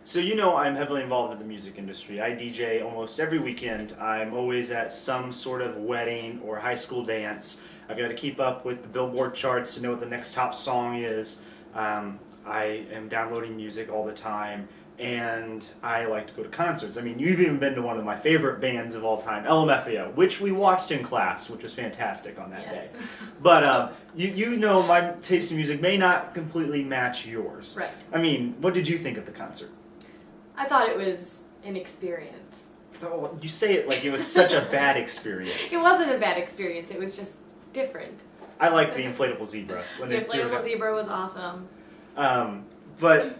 So you know I'm heavily involved in the music industry. I DJ almost every weekend. I'm always at some sort of wedding or high school dance. I've got to keep up with the Billboard charts to know what the next top song is. I am downloading music all the time, and I like to go to concerts. I mean, you've even been to one of my favorite bands of all time, LMFAO, which we watched in class, which was fantastic on that day. But you know my taste in music may not completely match yours. Right. I mean, what did you think of the concert? I thought it was an experience. Oh, you say it like it was such a bad experience. It wasn't a bad experience. It was just different. I like the inflatable zebra. When The they threw it inflatable up. zebra was awesome. But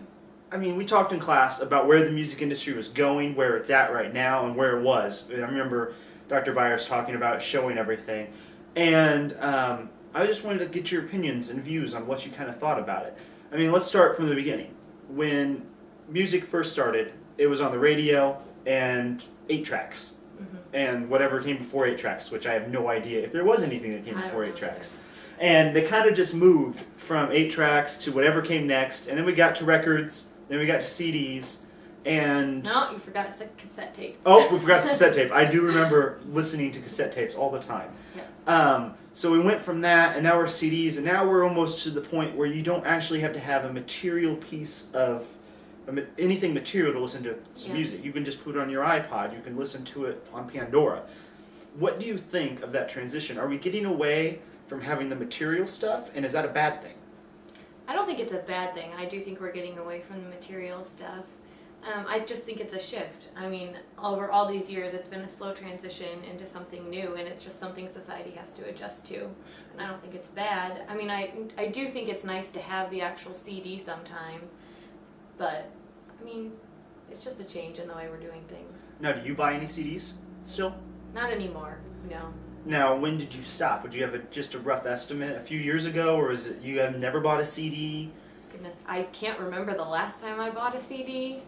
I mean, we talked in class about where the music industry was going, where it's at right now, and where it was. I remember Dr. Byers talking about showing everything, and I just wanted to get your opinions and views on what you kind of thought about it. I mean, let's start from the beginning. When music first started, it was on the radio and 8 tracks. And whatever came before 8 tracks, which I have no idea if there was anything that came before 8 tracks. And they kind of just moved from 8 tracks to whatever came next, and then we got to records, then we got to CDs, and... No, you forgot cassette tape. Oh, we forgot cassette tape. I do remember listening to cassette tapes all the time. Yeah. So we went from that, and now we're CDs, and now we're almost to the point where you don't actually have to have a material piece of anything material to listen to music. You can just put it on your iPod. You can listen to it on Pandora. What do you think of that transition? Are we getting away from having the material stuff, and is that a bad thing? I don't think it's a bad thing. I do think we're getting away from the material stuff. I just think it's a shift. I mean, over all these years, it's been a slow transition into something new, and it's just something society has to adjust to. And I don't think it's bad. I mean, I do think it's nice to have the actual CD sometimes, but, I mean, it's just a change in the way we're doing things. Now, do you buy any CDs still? Not anymore, no. Now, when did you stop? Would you have just a rough estimate? A few years ago, or is it you have never bought a CD? Goodness, I can't remember the last time I bought a CD,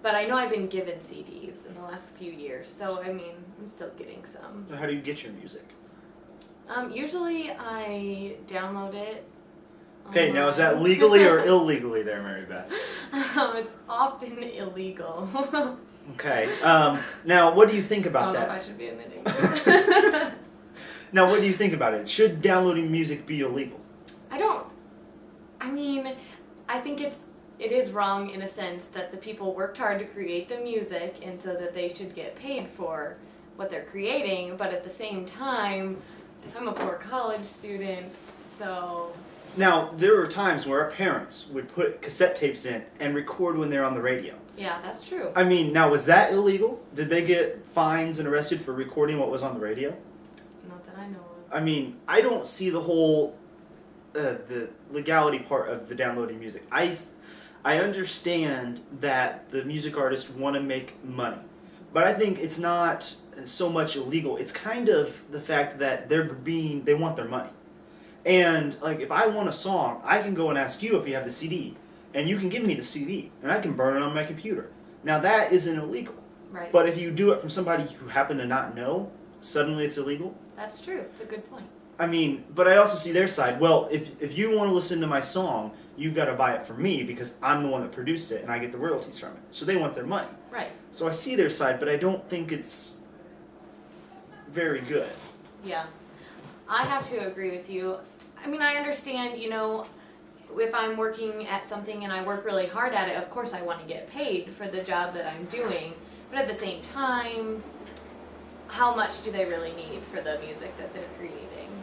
but I know I've been given CDs in the last few years, so I mean, I'm still getting some. How do you get your music? Usually I download it. Okay, now is that legally or illegally there, Mary Beth? It's often illegal. Okay, now what do you think about I don't know that? if I should be admitting this. Now, what do you think about it? Should downloading music be illegal? I mean, I think it is wrong in a sense that the people worked hard to create the music and so that they should get paid for what they're creating, but at the same time, I'm a poor college student, so... Now, there were times where our parents would put cassette tapes in and record when they're on the radio. Yeah, that's true. I mean, now, was that illegal? Did they get fines and arrested for recording what was on the radio? Not that I know of. I mean, I don't see the whole, the legality part of the downloading music. I understand that the music artists want to make money, but I think it's not so much illegal. It's kind of the fact that they want their money. And, like, if I want a song, I can go and ask you if you have the CD, and you can give me the CD, and I can burn it on my computer. Now, that isn't illegal. Right. But if you do it from somebody you happen to not know, suddenly it's illegal. That's true. It's a good point. I mean, but I also see their side. Well, if you want to listen to my song, you've got to buy it from me because I'm the one that produced it, and I get the royalties from it. So they want their money. Right. So I see their side, but I don't think it's very good. Yeah. I have to agree with you. I mean, I understand, if I'm working at something and I work really hard at it, of course I want to get paid for the job that I'm doing. But at the same time, how much do they really need for the music that they're creating?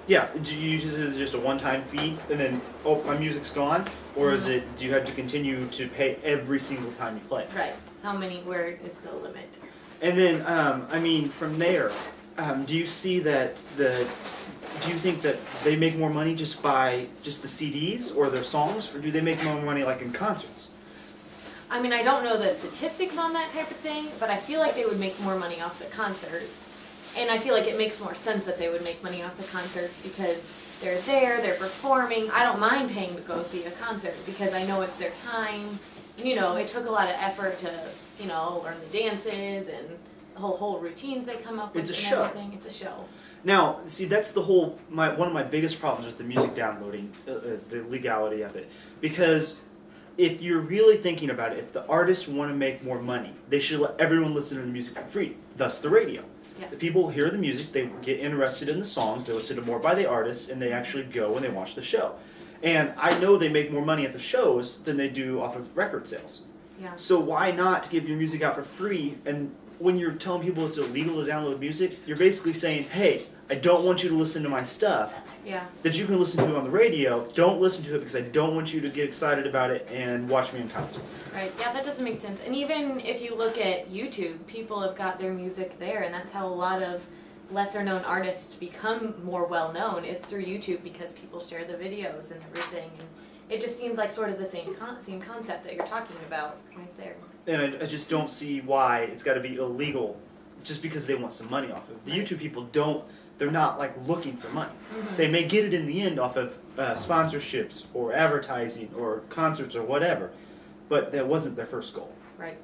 Yeah, do you use it as just a one-time fee and then, oh, my music's gone? Or is it, do you have to continue to pay every single time you play? Right. Where is the limit? And then, I mean, from there, do you see that do you think that they make more money just by just the CDs or their songs, or do they make more money like in concerts? I mean, I don't know the statistics on that type of thing, but I feel like they would make more money off the concerts. And I feel like it makes more sense that they would make money off the concerts because they're there, they're performing. I don't mind paying to go see a concert because I know it's their time. And, it took a lot of effort to, learn the dances and the whole routines they come up with. It's a and show. Everything. It's a show. Now, see, that's the whole, one of my biggest problems with the music downloading, the legality of it. Because if you're really thinking about it, if the artists want to make more money, they should let everyone listen to the music for free, thus the radio. Yeah. The people hear the music, they get interested in the songs, they listen to more by the artists, and they actually go and they watch the show. And I know they make more money at the shows than they do off of record sales. Yeah. So why not give your music out for free? And when you're telling people it's illegal to download music, you're basically saying, hey, I don't want you to listen to my stuff Yeah. that you can listen to on the radio. Don't listen to it because I don't want you to get excited about it and watch me in concert. Right. Yeah, that doesn't make sense. And even if you look at YouTube, people have got their music there, and that's how a lot of lesser known artists become more well known. It's through YouTube because people share the videos and everything. And it just seems like sort of the same concept that you're talking about right there. And I just don't see why it's got to be illegal just because they want some money off of it. The YouTube people they're not like looking for money. Mm-hmm. They may get it in the end off of sponsorships or advertising or concerts or whatever, but that wasn't their first goal. Right.